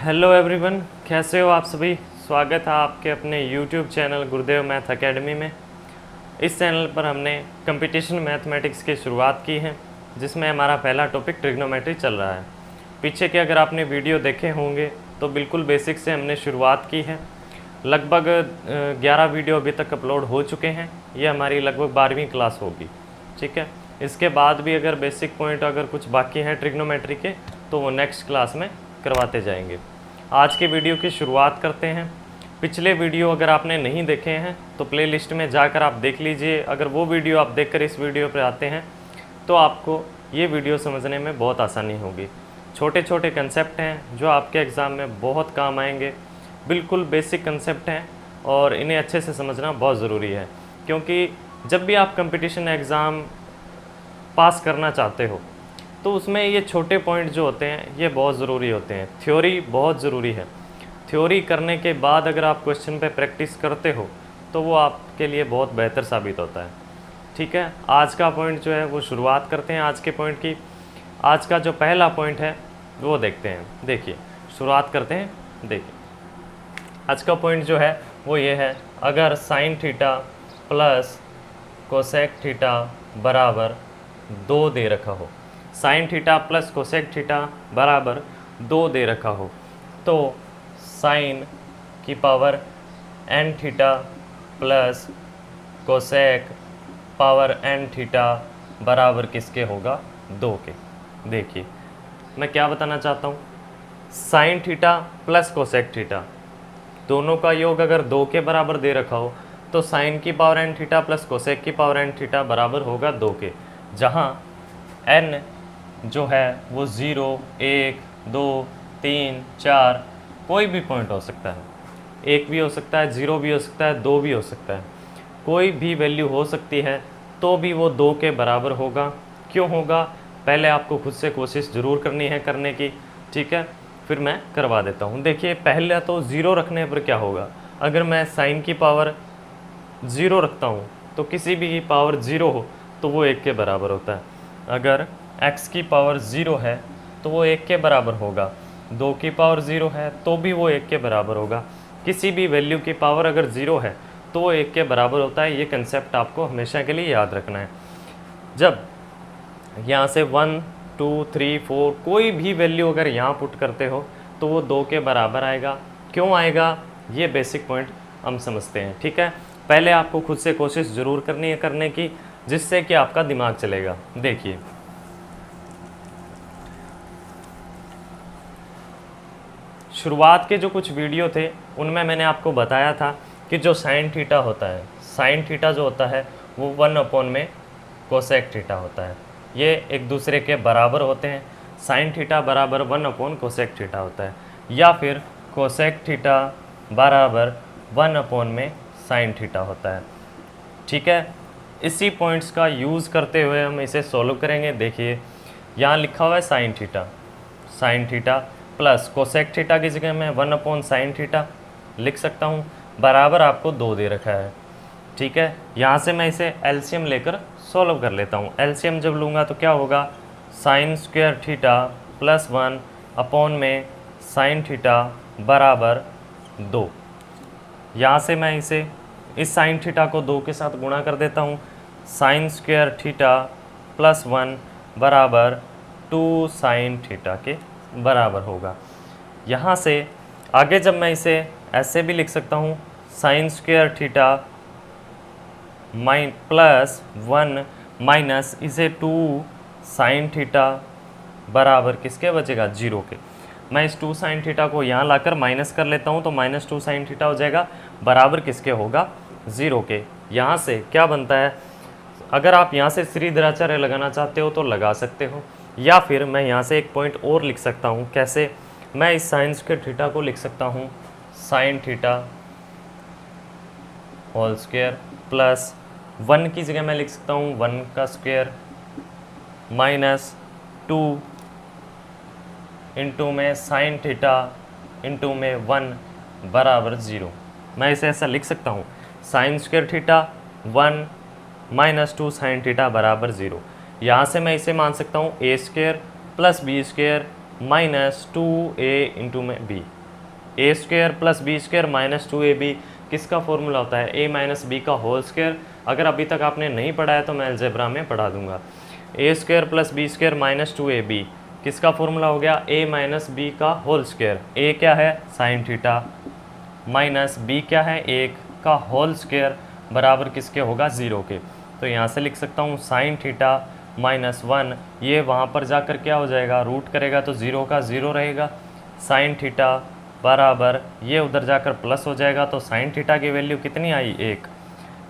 Hello everyone, कैसे हो आप सभी। स्वागत है आपके अपने यूट्यूब चैनल गुरुदेव मैथ एकेडमी में। इस चैनल पर हमने कंपटीशन मैथमेटिक्स की शुरुआत की है, जिसमें हमारा पहला टॉपिक ट्रिग्नोमेट्री चल रहा है। पीछे के अगर आपने वीडियो देखे होंगे तो बिल्कुल बेसिक से हमने शुरुआत की है। लगभग 11 वीडियो अभी तक अपलोड हो चुके हैं। ये हमारी लगभग 12वीं क्लास होगी, ठीक है। इसके बाद भी अगर बेसिक पॉइंट अगर कुछ बाकी हैं ट्रिग्नोमेट्री के, तो वो नेक्स्ट क्लास में करवाते जाएंगे। आज के वीडियो की शुरुआत करते हैं। पिछले वीडियो अगर आपने नहीं देखे हैं तो प्लेलिस्ट में जाकर आप देख लीजिए। अगर वो वीडियो आप देखकर इस वीडियो पर आते हैं तो आपको ये वीडियो समझने में बहुत आसानी होगी। छोटे छोटे कंसेप्ट हैं जो आपके एग्ज़ाम में बहुत काम आएंगे। बिल्कुल बेसिक कंसेप्ट हैं और इन्हें अच्छे से समझना बहुत ज़रूरी है, क्योंकि जब भी आप कंपटीशन एग्ज़ाम पास करना चाहते हो तो उसमें ये छोटे पॉइंट जो होते हैं ये बहुत ज़रूरी होते हैं। थ्योरी बहुत ज़रूरी है। थ्योरी करने के बाद अगर आप क्वेश्चन पे प्रैक्टिस करते हो तो वो आपके लिए बहुत बेहतर साबित होता है, ठीक है। आज का पॉइंट जो है वो शुरुआत करते हैं आज के पॉइंट की। आज का जो पहला पॉइंट है वो देखते हैं। देखिए, शुरुआत करते हैं। देखिए, आज का पॉइंट जो है वो ये है, अगर sine theta plus cosec theta बराबर 2 दे रखा हो, sine theta plus cosec theta बराबर 2 दे रखा हो, तो साइन की power n theta plus cosec power n theta बराबर किसके होगा? 2 के। देखिए, मैं क्या बताना चाहता हूँ, sine theta plus cosec theta दोनों का योग अगर 2 के बराबर दे रखा हो तो साइन की power n theta plus cosec की पावर एन थीटा बराबर होगा 2 के, जहाँ एन जो है वो 0, 1, 2, 3, 4 कोई भी पॉइंट हो सकता है। 1 भी हो सकता है, 0 भी हो सकता है, 2 भी हो सकता है, कोई भी वैल्यू हो सकती है, तो भी वो 2 के बराबर होगा। क्यों होगा? पहले आपको खुद से कोशिश ज़रूर करनी है करने की, ठीक है, फिर मैं करवा देता हूँ। देखिए, पहले तो 0 रखने पर क्या होगा, अगर मैं साइन की पावर 0 रखता हूँ तो किसी भी की पावर 0 हो तो वो 1 के बराबर होता है। अगर x की पावर 0 है तो वो 1 के बराबर होगा। 2 की पावर 0 है तो भी वो 1 के बराबर होगा। किसी भी वैल्यू की पावर अगर 0 है तो वो 1 के बराबर होता है। ये कंसेप्ट आपको हमेशा के लिए याद रखना है। जब यहाँ से 1, 2, 3, 4 कोई भी वैल्यू अगर यहाँ पुट करते हो तो वो 2 के बराबर आएगा। क्यों आएगा, ये बेसिक पॉइंट हम समझते हैं, ठीक है। पहले आपको खुद से कोशिश ज़रूर करनी है करने की, जिससे कि आपका दिमाग चलेगा। देखिए, शुरुआत के जो कुछ वीडियो थे उनमें मैंने आपको बताया था कि जो साइन थीटा होता है, साइन थीटा जो होता है वो 1 में कोसेक थीटा होता है। ये एक दूसरे के बराबर होते हैं। साइन थीटा बराबर 1 कोसेक थीटा होता है, या फिर कोसेक थीटा बराबर 1 में साइन थीटा होता है, ठीक है। इसी पॉइंट्स का यूज़ करते हुए हम इसे सॉल्व करेंगे। देखिए, यहाँ लिखा हुआ है sign theta plus cosec theta की जगह मैं 1 साइन थीटा लिख सकता हूँ, बराबर आपको 2 दे रखा है, ठीक है। यहाँ से मैं इसे एलसीएम लेकर सॉल्व कर लेता हूँ। एलसीएम जब लूँगा तो क्या होगा, साइन स्क्वायर थीटा प्लस 1 में साइन थीटा बराबर 2। यहाँ से मैं इसे इस साइन थीटा को 2 के साथ गुणा कर देता हूँ। साइन स्क्वायर थीटा प्लस 1 बराबर 2 साइन थीटा के बराबर होगा। यहाँ से आगे जब मैं इसे ऐसे भी लिख सकता हूँ, sine square theta plus 1 minus इसे 2 साइन थीटा बराबर किसके बचेगा? 0 के। मैं इस 2 साइन थीटा को यहाँ लाकर माइनस कर लेता हूँ तो -2 साइन थीटा हो जाएगा, बराबर किसके होगा? 0 के। यहाँ से क्या बनता है, अगर आप यहाँ से श्रीधराचार्य लगाना चाहते हो तो लगा सकते हो, या फिर मैं यहाँ से एक पॉइंट और लिख सकता हूँ। कैसे? मैं इस साइन स्क्वायर थीटा को लिख सकता हूँ sine theta whole square plus 1 की जगह मैं लिख सकता हूँ 1 का स्क्वायर माइनस 2 इंटू में साइन थीटा इंटू में 1 बराबर 0। मैं इसे ऐसा लिख सकता हूँ, sine square theta 1 minus 2 sine theta बराबर 0। यहाँ से मैं इसे मान सकता हूँ a square plus b square minus 2a into में b, a square plus b square minus 2ab किसका फॉर्मूला होता है, a माइनस बी का होल स्क्वायर। अगर अभी तक आपने नहीं पढ़ा है तो मैं अलजेब्रा में पढ़ा दूंगा। A square plus b square minus 2ab किसका फॉर्मूला हो गया, a माइनस बी का होल स्क्वायर। a क्या है साइन थीटा माइनस b क्या है 1 का होल स्क्वायर बराबर किसके होगा 0 के। तो यहाँ से लिख सकता हूँ साइन थीटा माइनस 1, ये वहाँ पर जाकर क्या हो जाएगा, रूट करेगा तो 0 का 0 रहेगा। साइन थीटा बराबर ये उधर जाकर प्लस हो जाएगा, तो साइन थीटा की वैल्यू कितनी आई 1।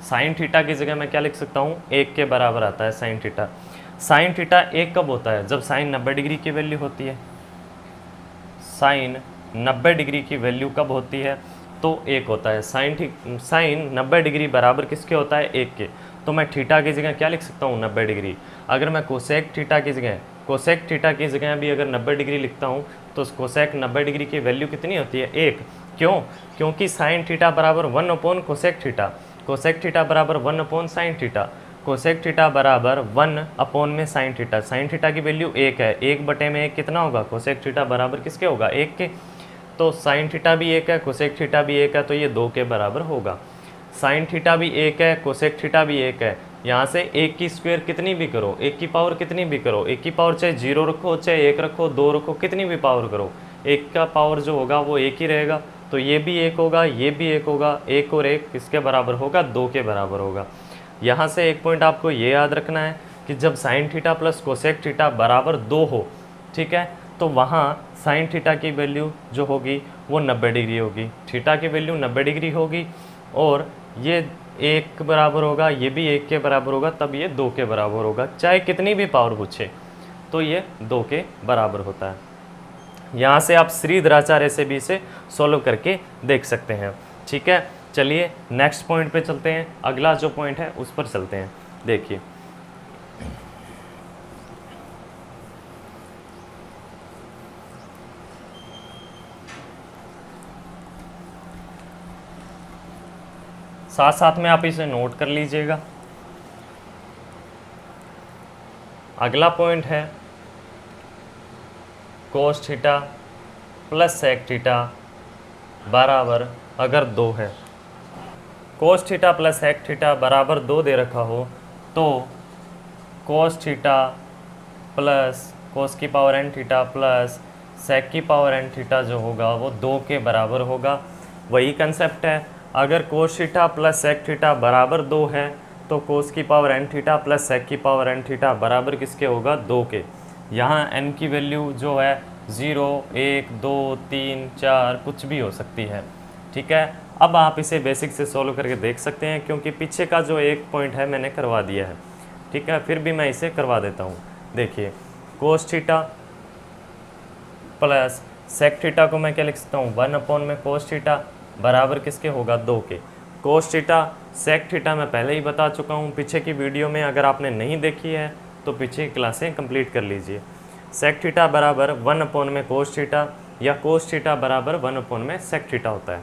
साइन थीटा की जगह मैं क्या लिख सकता हूँ, 1 के बराबर आता है साइन थीटा। साइन थीटा 1 कब होता है, जब साइन 90 डिग्री की वैल्यू होती है। साइन 90 डिग्री की वैल्यू कब होती है, तो 1 होता है। साइन 90 डिग्री बराबर किसके होता है 1 के। तो मैं थीटा की जगह क्या लिख सकता हूँ 90 डिग्री। अगर मैं कोसेक थीटा की जगह भी अगर 90 डिग्री लिखता हूँ तो कोसेक 90 डिग्री की वैल्यू कितनी होती है 1। क्यों, क्योंकि साइन थीटा बराबर 1 upon cosec theta, cosec theta बराबर 1 upon sine theta, cosec theta बराबर 1 अपॉन में साइन थीटा। साइन थीटा की वैल्यू 1 है, 1 बटे में 1 कितना होगा, कोसेक थीटा बराबर किसके होगा 1 के। तो साइन थीटा भी 1 है, कोसेक थीटा भी 1 है, तो ये 2 के बराबर होगा। साइन थीटा भी 1 है, कोसेक थीटा भी 1 है। यहाँ से 1 की स्क्वायर कितनी भी करो, 1 की पावर कितनी भी करो, 1 की पावर चाहे 0 रखो चाहे 1 रखो 2 रखो, कितनी भी पावर करो, 1 का पावर जो होगा वो 1 ही रहेगा। तो ये भी 1 होगा, ये भी 1 होगा, 1 और 1 किसके बराबर होगा 2 के बराबर होगा। यहाँ से एक पॉइंट आपको ये याद रखना है कि जब sign theta plus cosec theta बराबर 2 हो, ठीक है, तो वहाँ साइन थीटा की वैल्यू जो होगी वो 90 डिग्री होगी, थीटा की वैल्यू 90 डिग्री होगी, और ये 1 के बराबर होगा, ये भी 1 के बराबर होगा, तब ये 2 के बराबर होगा। चाहे कितनी भी पावर पूछे तो ये 2 के बराबर होता है। यहाँ से आप श्रीधराचार्य से भी इसे सॉल्व करके देख सकते हैं। ठीक है, चलिए नेक्स्ट पॉइंट पे चलते हैं, अगला जो पॉइंट है उस पर चलते हैं। देखिए साथ साथ में आप इसे नोट कर लीजिएगा। अगला पॉइंट है cos theta plus sec theta बराबर अगर 2 है, cos theta plus sec theta बराबर 2 दे रखा हो तो कोस थीटा प्लस कोस की power n theta plus sec की पावर एन थीटा जो होगा वो 2 के बराबर होगा। वही कंसेप्ट है, अगर cos theta plus sec theta बराबर 2 है तो कोस की power n theta plus sec की पावर एन थीटा बराबर किसके होगा 2 के। यहाँ एन की वैल्यू जो है 0, 1, 2, 3, 4 कुछ भी हो सकती है। ठीक है, अब आप इसे बेसिक से सॉल्व करके देख सकते हैं, क्योंकि पीछे का जो एक पॉइंट है मैंने करवा दिया है। ठीक है, फिर भी मैं इसे करवा देता हूँ। देखिए cos theta plus sec theta को मैं क्या लिख सकता हूँ 1 अपॉन में कोस थीटा बराबर किसके होगा 2 के। कोस थीटा सेक थीटा मैं पहले ही बता चुका हूँ पीछे की वीडियो में, अगर आपने नहीं देखी है तो पीछे की क्लासें कंप्लीट कर लीजिए। सेक थीटा बराबर 1 अपॉन में कोस थीटा या कोस थीटा बराबर 1 अपॉन में सेक थीटा होता है।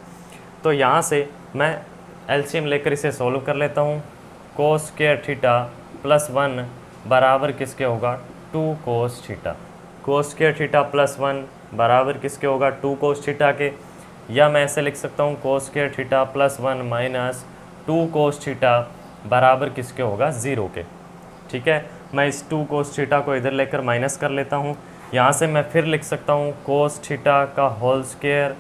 तो यहाँ से मैं एलसीएम लेकर इसे सॉल्व कर लेता हूँ। कोस स्क्वायर थीटा प्लस 1 बराबर किसके होगा 2 cos theta. Cos square theta plus 1 बराबर किसके होगा 2 कोस थीटा के, या मैं ऐसे लिख सकता हूँ cos square theta plus 1 minus 2 cos theta बराबर किसके होगा 0 के। ठीक है, मैं इस 2 कोस थीटा को इधर लेकर माइनस कर लेता हूँ। यहाँ से मैं फिर लिख सकता हूँ कोस थीटा का whole square,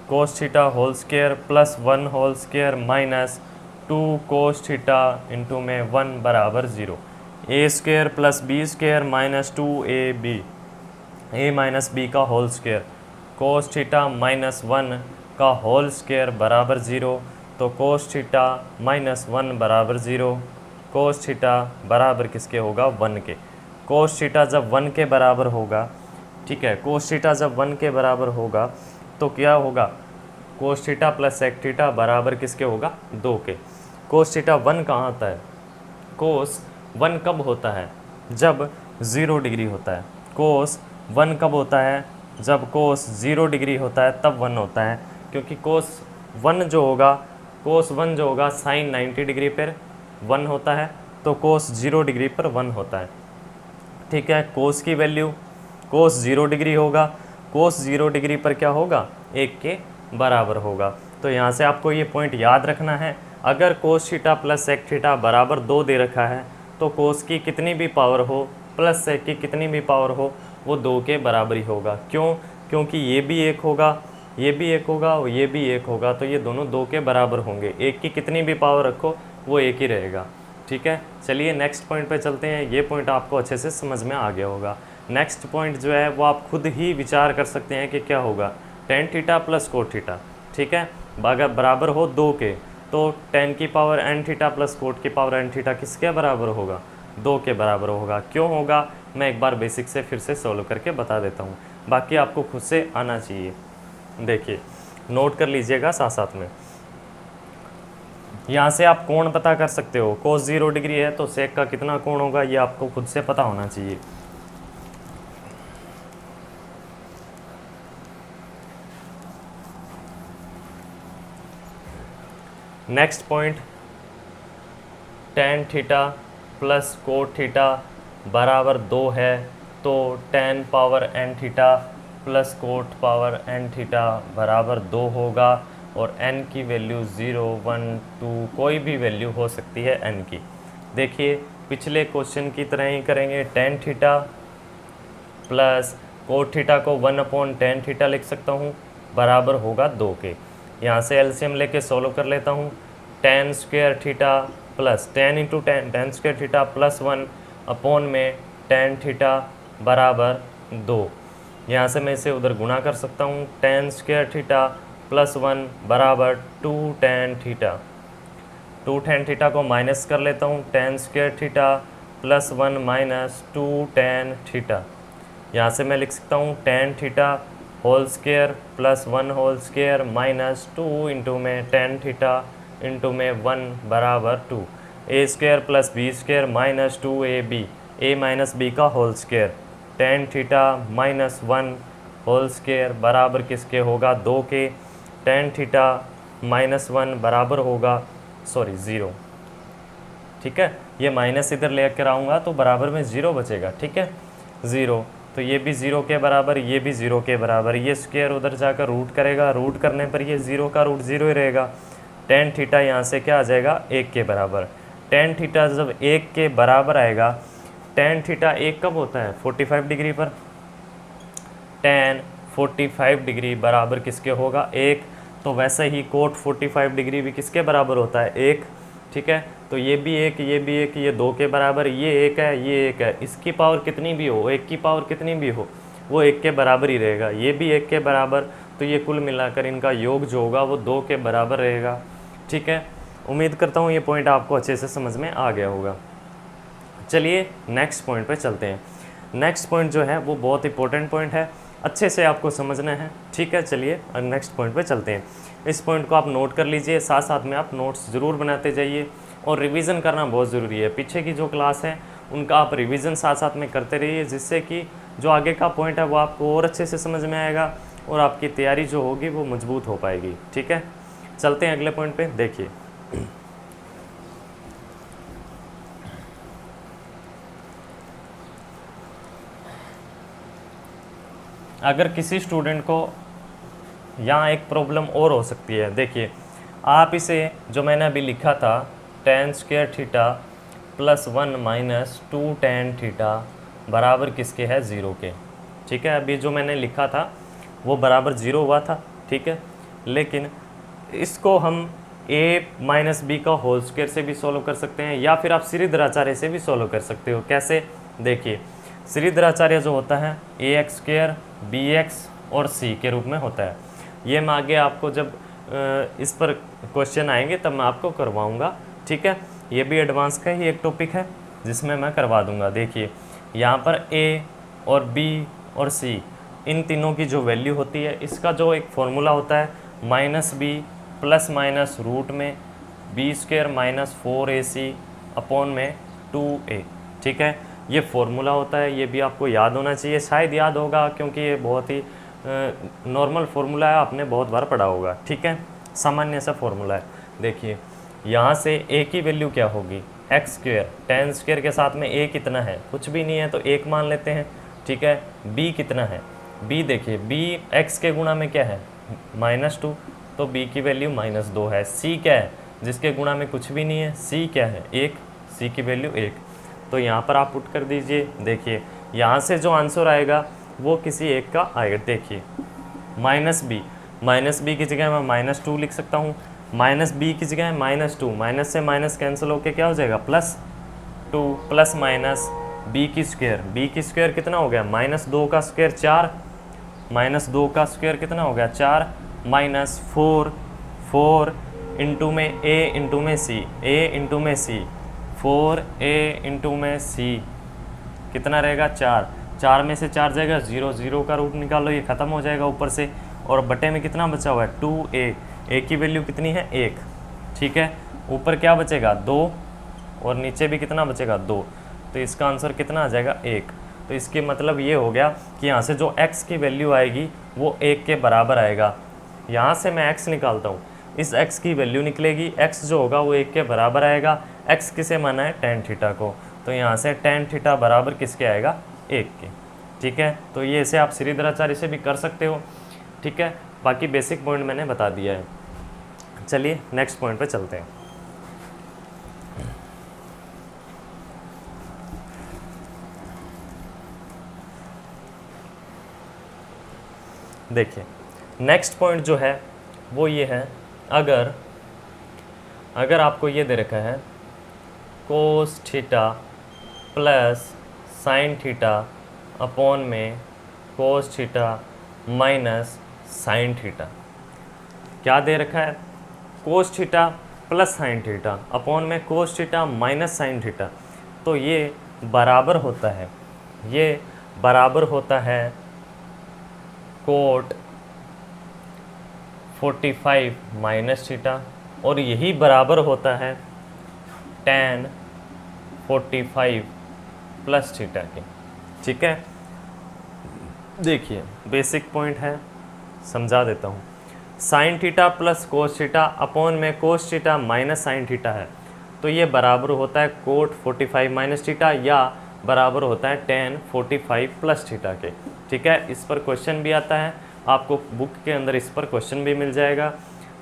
cos theta whole square plus 1 whole square minus 2 cos theta into में 1 बराबर 0। A square plus b square minus 2ab, a minus b का whole square, cos theta minus 1 का होल स्क्वायर बराबर 0। तो कोस theta minus 1 बराबर 0, cos theta बराबर किसके होगा 1 के। कोस थीटा जब 1 के बराबर होगा, ठीक है, कोस थीटा जब 1 के बराबर होगा तो क्या होगा cos theta plus sec theta बराबर किसके होगा 2 के। कोस थीटा 1 कहाँ होता है, कोस 1 कब होता है जब 0 डिग्री होता है। कोस 1 कब होता है जब कोस 0 डिग्री होता है तब 1 होता है, क्योंकि कोस 1 जो होगा साइन 90 डिग्री पर 1 होता है, तो कोस 0 डिग्री पर 1 होता है। ठीक है, कोस की वैल्यू कोस 0 डिग्री होगा, कोस 0 डिग्री पर क्या होगा, 1 के बराबर होगा। तो यहाँ से आपको ये पॉइंट याद रखना है, अगर cos theta plus sec theta बराबर 2 दे रखा है तो कोस की कितनी भी पावर हो प्लस सेक की कितनी भी पावर हो वो 2 के बराबर ही होगा। क्यों? क्योंकि ये भी 1 होगा, ये भी 1 होगा और ये भी 1 होगा, तो ये दोनों 2 के बराबर होंगे। 1 की कितनी भी पावर रखो वो 1 ही रहेगा। ठीक है, चलिए नेक्स्ट पॉइंट पे चलते हैं। ये पॉइंट आपको अच्छे से समझ में आ गया होगा। नेक्स्ट पॉइंट जो है वो आप खुद ही विचार कर सकते हैं कि क्या होगा, ten theta plus cot theta. ठीक है, अगर बराबर हो 2 के तो टेन की power n theta plus cot की पावर एन थीटा किसके बराबर होगा, 2 के बराबर होगा। क्यों होगा, मैं एक बार बेसिक से फिर से सॉल्व करके बता देता हूँ, बाकी आपको खुद से आना चाहिए। देखिए नोट कर लीजिएगा साथ साथ में। यहाँ से आप कोण पता कर सकते हो, कोस 0 डिग्री है तो सेक का कितना कोण होगा ये आपको खुद से पता होना चाहिए। Next point, tan theta plus cot theta बराबर 2 है तो tan power n theta plus cot power n theta बराबर 2 होगा और n की वैल्यू 0, 1, 2 कोई भी वैल्यू हो सकती है n की। देखिए पिछले क्वेश्चन की तरह ही करेंगे, ten theta plus cot theta को 1/10 थीटा लिख सकता हूँ, बराबर होगा 2 के। यहाँ से एलसीएम लेके सोल्व कर लेता हूँ, tan square theta plus 10 into 10 ten square theta plus 1 upon में टेन थीटा बराबर 2। यहाँ से मैं इसे उधर गुणा कर सकता हूँ, टेन स्क्वायर थीटा प्लस 1 बराबर 2 टेन थीटा। 2 टेन थीटा को माइनस कर लेता हूँ, tan square theta plus 1 minus 2 tan theta. यहाँ से मैं लिख सकता हूँ tan theta whole square plus 1 whole square minus 2 into में टेन थीटा इंटू में 1 बराबर 2। A square plus b square minus 2ab, a minus b का whole square, tan theta minus 1 whole square बराबर किसके होगा, 2 के। टेन थीटा माइनस 1 बराबर होगा 0। ठीक है, ये माइनस इधर लेकर आऊँगा तो बराबर में 0 बचेगा। ठीक है, 0, तो ये भी 0 के बराबर, ये भी 0 के बराबर, ये स्क्वायर उधर जाकर रूट करेगा, रूट करने पर ये 0 का रूट 0 ही रहेगा। टेन थीटा यहाँ से क्या आ जाएगा, 1 के बराबर। टेन थीटा जब 1 के बराबर आएगा, टेन थीटा 1 कब होता है, 45 डिग्री पर। टेन 45 डिग्री बराबर किसके होगा, 1। तो वैसे ही कोट 45 डिग्री भी किसके बराबर होता है, 1। ठीक है, तो ये भी 1, ये भी 1, ये 2 के बराबर, ये 1 है, ये 1 है। इसकी पावर कितनी भी हो, 1 की पावर कितनी भी हो, वो 1 के बराबर ही रहेगा। ये भी 1 के बराबर, तो ये कुल मिलाकर इनका योग जो होगा वो 2 के बराबर रहेगा। ठीक है, उम्मीद करता हूँ ये पॉइंट आपको अच्छे से समझ में आ गया होगा। चलिए नेक्स्ट पॉइंट पे चलते हैं। नेक्स्ट पॉइंट जो है वो बहुत इंपॉर्टेंट पॉइंट है, अच्छे से आपको समझना है। ठीक है, चलिए नेक्स्ट पॉइंट पे चलते हैं। इस पॉइंट को आप नोट कर लीजिए, साथ साथ में आप नोट्स ज़रूर बनाते जाइए और रिवीजन करना बहुत ज़रूरी है। पीछे की जो क्लास है उनका आप रिवीजन साथ साथ में करते रहिए, जिससे कि जो आगे का पॉइंट है वो आपको और अच्छे से समझ में आएगा और आपकी तैयारी जो होगी वो मजबूत हो पाएगी। ठीक है, चलते हैं अगले पॉइंट पे। देखिए अगर किसी स्टूडेंट को यहाँ एक प्रॉब्लम और हो सकती है। देखिए आप इसे जो मैंने अभी लिखा था, ten square theta plus 1 minus 2 tan theta बराबर किसके है, 0 के। ठीक है, अभी जो मैंने लिखा था वो बराबर 0 हुआ था। ठीक है, लेकिन इसको हम a माइनस बी का होल स्क्वायर से भी सॉल्व कर सकते हैं, या फिर आप श्रीधराचार्य से भी सॉल्व कर सकते हो। कैसे, देखिए श्रीधराचार्य जो होता है ax स्क्वायर bx और c के रूप में होता है। ये मैं आगे आपको जब इस पर क्वेश्चन आएंगे तब मैं आपको करवाऊंगा। ठीक है, ये भी एडवांस का ही एक टॉपिक है जिसमें मैं करवा दूंगा। देखिए यहाँ पर a और b और c इन तीनों की जो वैल्यू होती है, इसका जो एक फॉर्मूला होता है minus b plus minus root में b square minus 4ac upon में 2a। ठीक है, ये फॉर्मूला होता है, ये भी आपको याद होना चाहिए। शायद याद होगा क्योंकि ये बहुत ही नॉर्मल फार्मूला है, आपने बहुत बार पढ़ा होगा। ठीक है, सामान्य सा फार्मूला है। देखिए यहाँ से a की वैल्यू क्या होगी, एक्स स्क्वायर, टेन स्क्वायर के साथ में a कितना है, कुछ भी नहीं है तो 1 मान लेते हैं। ठीक है। b कितना है, b देखिए b x के गुणा में क्या है -2, तो b की वैल्यू -2 है। c क्या है, जिसके गुणा में कुछ भी नहीं है, c क्या है 1, c की वैल्यू 1। तो यहाँ पर आप पुट कर दीजिए। देखिए यहाँ से जो आंसर आएगा वो किसी एक का आएगा। देखिए -b की जगह मैं -2 लिख सकता हूँ, -b की जगह -2, माइनस से माइनस कैंसिल होके क्या हो जाएगा +2 प्लस माइनस b की स्क्वायर कितना हो गया -2 का स्क्वायर 4, -2 का स्क्वायर कितना हो गया 4, -4 इंटू में a इंटू में c, a इंटू में c, 4a इंटू में c कितना रहेगा 4 में से 4 जाएगा 0, 0 का रूट निकालो, ये ख़त्म हो जाएगा ऊपर से। और बटे में कितना बचा हुआ है 2a, a की वैल्यू कितनी है 1, ठीक है। ऊपर क्या बचेगा 2 और नीचे भी कितना बचेगा 2, तो इसका आंसर कितना आ जाएगा 1। तो इसके मतलब ये हो गया कि यहाँ से जो x की वैल्यू आएगी वो 1 के बराबर आएगा। यहाँ से मैं x निकालता हूँ, इस x की वैल्यू निकलेगी, x जो होगा वो 1 के बराबर आएगा। x किसे माना है tan थीटा को, तो यहाँ से tan थीटा बराबर किसके आएगा 1 के, ठीक है। तो ये ऐसे आप श्रीधराचार्य से भी कर सकते हो, ठीक है। बाकी बेसिक पॉइंट मैंने बता दिया है। चलिए नेक्स्ट पॉइंट पे चलते हैं। देखिए नेक्स्ट पॉइंट जो है वो ये है, अगर आपको ये दे रखा है cos theta plus sine theta upon में cos theta minus sine theta, क्या दे रखा है cos theta plus sine theta upon में cos theta minus sine theta, तो ये बराबर होता है कोट 45 माइनस थीटा, और यही बराबर होता है tan 45 प्लस थीटा के, ठीक है। देखिए बेसिक पॉइंट है, समझा देता हूँ। Sine theta plus cos theta upon में cos theta minus sine theta है, तो ये बराबर होता है कोट 45 माइनस थीटा या बराबर होता है tan 45 प्लस थीटा के, ठीक है। इस पर क्वेश्चन भी आता है, आपको बुक के अंदर इस पर क्वेश्चन भी मिल जाएगा,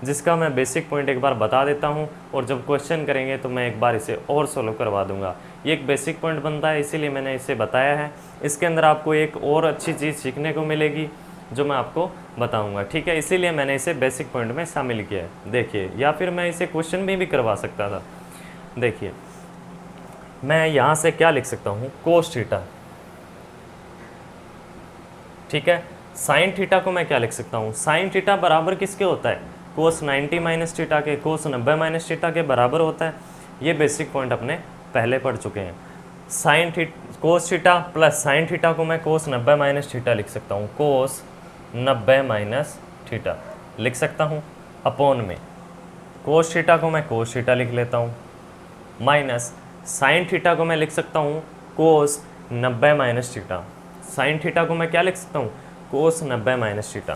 जिसका मैं बेसिक पॉइंट एक बार बता देता हूँ, और जब क्वेश्चन करेंगे तो मैं एक बार इसे और सोल्व करवा दूंगा। ये एक बेसिक पॉइंट बनता है, इसीलिए मैंने इसे बताया है। इसके अंदर आपको एक और अच्छी चीज़ सीखने को मिलेगी जो मैं आपको बताऊंगा, ठीक है। इसीलिए मैंने इसे बेसिक पॉइंट में शामिल किया है। देखिए, या फिर मैं इसे क्वेश्चन में भी करवा सकता था। देखिए मैं यहाँ से क्या लिख सकता हूँ कोस थीटा, ठीक है। साइन थीटा को मैं क्या लिख सकता हूँ, साइन थीटा बराबर किसके होता है कोस 90 माइनस थीटा के, कोस 90 माइनस थीटा के बराबर होता है। ये बेसिक पॉइंट अपने पहले पढ़ चुके हैं। Sine cos theta plus sine theta को मैं कोस 90 माइनस थीटा लिख सकता हूँ, कोस 90 माइनस थीटा लिख सकता हूँ, अपॉन में कोस थीटा को मैं कोस थीटा लिख लेता हूँ, माइनस साइन थीटा को मैं लिख सकता हूँ कोस 90 माइनस थीटा। साइन थीटा को मैं क्या लिख सकता हूँ कोस 90 माइनस थीटा,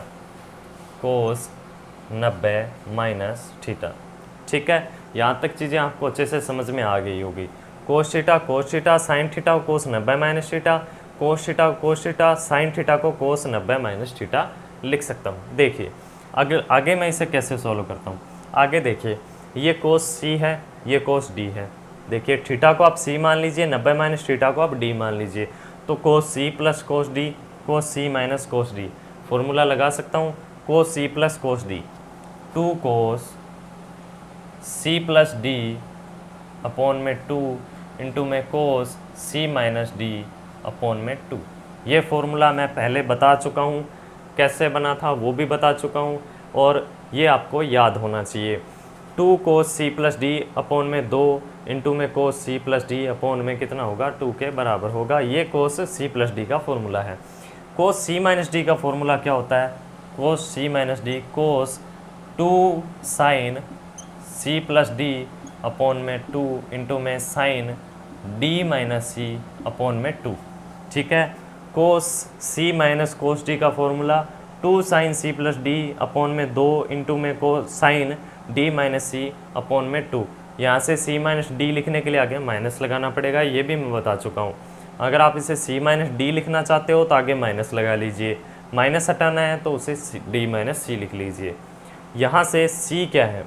कोस 90 माइनस थीटा, ठीक है। यहाँ तक चीज़ें आपको अच्छे से समझ में आ गई होगी। कोस थीटा साइन थीटा को कोस 90 minus theta, cos theta sine theta को कोस 90 माइनस थीटा लिख सकता हूँ। देखिए आगे मैं इसे कैसे सॉल्व करता हूँ। आगे देखिए ये कोस सी है, ये कोस डी है। देखिए थीटा को आप सी मान लीजिए, 90 माइनस थीटा को आप डी मान लीजिए, तो कोस सी प्लस कोस डी, कोस सी माइनस कोस डी, फॉर्मूला लगा सकता हूँ कोस C plus cos D, 2 cos C plus D upon में 2 इंटू में cos C minus D upon में 2। ये फॉर्मूला मैं पहले बता चुका हूँ, कैसे बना था वो भी बता चुका हूँ, और ये आपको याद होना चाहिए। 2 cos C plus D upon में 2 इंटू में cos C plus D upon में कितना होगा 2 के बराबर होगा। ये कोस सी प्लस डी का फॉर्मूला है। कोस सी माइनस डी का फॉर्मूला क्या होता है, cos C minus D cos 2 sine C plus D upon में 2 इंटू में sine D minus C upon में 2, ठीक है। कोस सी माइनस कोस डी का formula 2 sine C plus D upon में 2 इंटू में cos sine D minus C upon में 2। यहाँ से सी माइनस डी लिखने के लिए आगे माइनस लगाना पड़ेगा, ये भी मैं बता चुका हूँ। अगर आप इसे c माइनस डी लिखना चाहते हो तो आगे माइनस लगा लीजिए, माइनस हटाना है तो उसे d माइनस सी लिख लीजिए। यहाँ से c क्या है,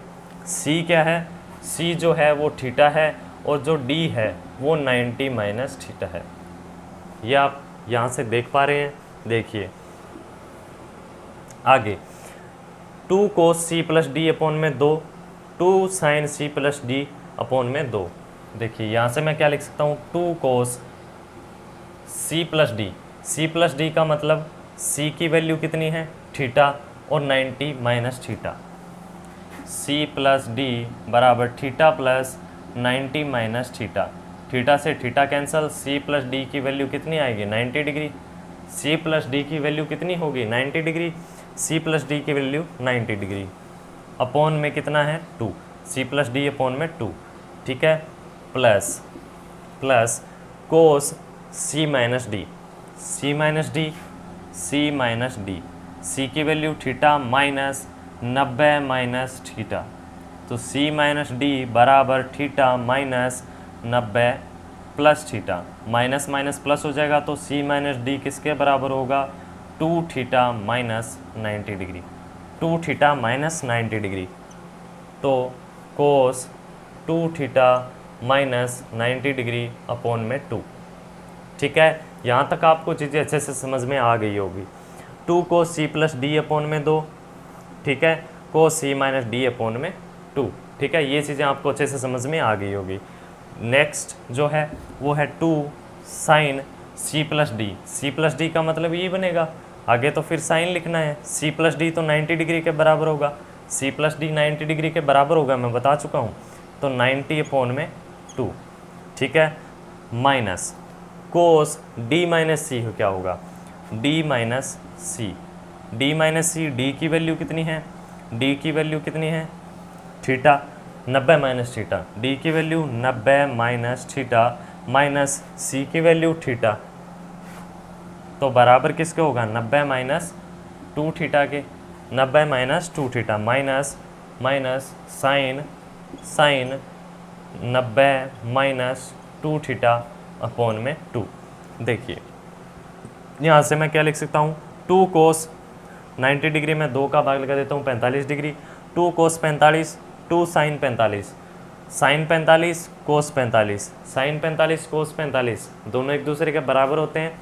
c क्या है, c जो है वो थीटा है और जो d है वो 90 माइनस थीटा है। ये आप यहाँ से देख पा रहे हैं। देखिए आगे 2 cos c plus D upon में 2, 2 sine c plus D upon में 2। देखिए यहाँ से मैं क्या लिख सकता हूँ, 2 cos c plus D, c plus D का मतलब c की वैल्यू कितनी है, थीटा, और 90 minus theta. c plus d बराबर theta plus 90 minus theta. Theta से theta cancel, c plus d की वैल्यू कितनी आएगी, 90 डिग्री। c प्लस डी की वैल्यू कितनी होगी, 90 डिग्री। c प्लस डी की वैल्यू 90 डिग्री अपॉन में कितना है, 2, c प्लस डी अपॉन में 2, ठीक है, plus cos c minus D, c minus D, c minus D, c की value theta minus 90 minus theta, तो c माइनस डी बराबर theta minus 90 plus theta. Minus minus plus हो जाएगा तो c minus D किसके बराबर होगा, 2 theta minus 90 degree, 2 theta minus 90 degree. तो कोस 2 थीटा माइनस 90 डिग्री अपॉन में 2, ठीक है। यहाँ तक आपको चीज़ें अच्छे से समझ में आ गई होगी। 2 cos c plus D upon में 2, ठीक है, कोस c माइनस डी अपॉन में 2, ठीक है। ये चीज़ें आपको अच्छे से समझ में आ गई होगी। नेक्स्ट जो है वो है 2 sine c plus D, c plus D का मतलब ये बनेगा, आगे तो फिर साइन लिखना है, c प्लस डी तो 90 डिग्री के बराबर होगा, c प्लस डी 90 डिग्री के बराबर होगा, मैं बता चुका हूँ, तो 90 अपॉन में 2, ठीक है, माइनस कोस d माइनस सी क्या होगा, d माइनस सी, d माइनस सी, d की वैल्यू कितनी है, d की वैल्यू कितनी है, थीटा, 90 माइनस थीटा, d की value 90 minus theta minus c की वैल्यू थीटा, तो बराबर किसके होगा, 90 माइनस 2 थीटा के, 90 minus 2 theta minus sine 90 minus 2 theta upon में 2। देखिए यहाँ से मैं क्या लिख सकता हूँ, 2 कोस 90 डिग्री में 2 का भाग लगा देता हूँ 45 डिग्री, 2 कोस 45, 2 साइन 45, साइन 45 कोस 45, साइन 45 कोस 45 दोनों एक दूसरे के बराबर होते हैं।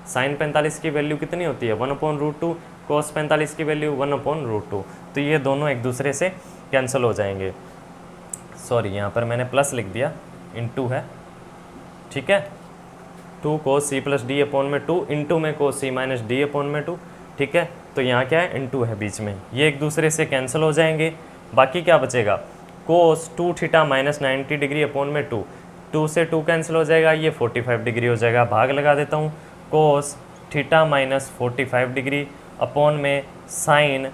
साइन 45 की वैल्यू कितनी होती है, 1/√2, कोस 45 की वैल्यू 1/√2, तो ये दोनों एक दूसरे से कैंसिल हो जाएंगे। सॉरी यहाँ पर मैंने प्लस लिख दिया, इनटू है, ठीक है, 2 cos c plus D upon में 2 इंटू में कोस c माइनस डी अपॉन में 2, ठीक है, तो यहाँ क्या है, इनटू है बीच में, ये एक दूसरे से कैंसिल हो जाएंगे। बाकी क्या बचेगा, कोस 2 थीटा माइनस 90 डिग्री अपॉन में 2, 2 से 2 कैंसिल हो जाएगा, ये 45 डिग्री हो जाएगा, भाग लगा देता हूँ, cos theta minus 45 degree upon में साइन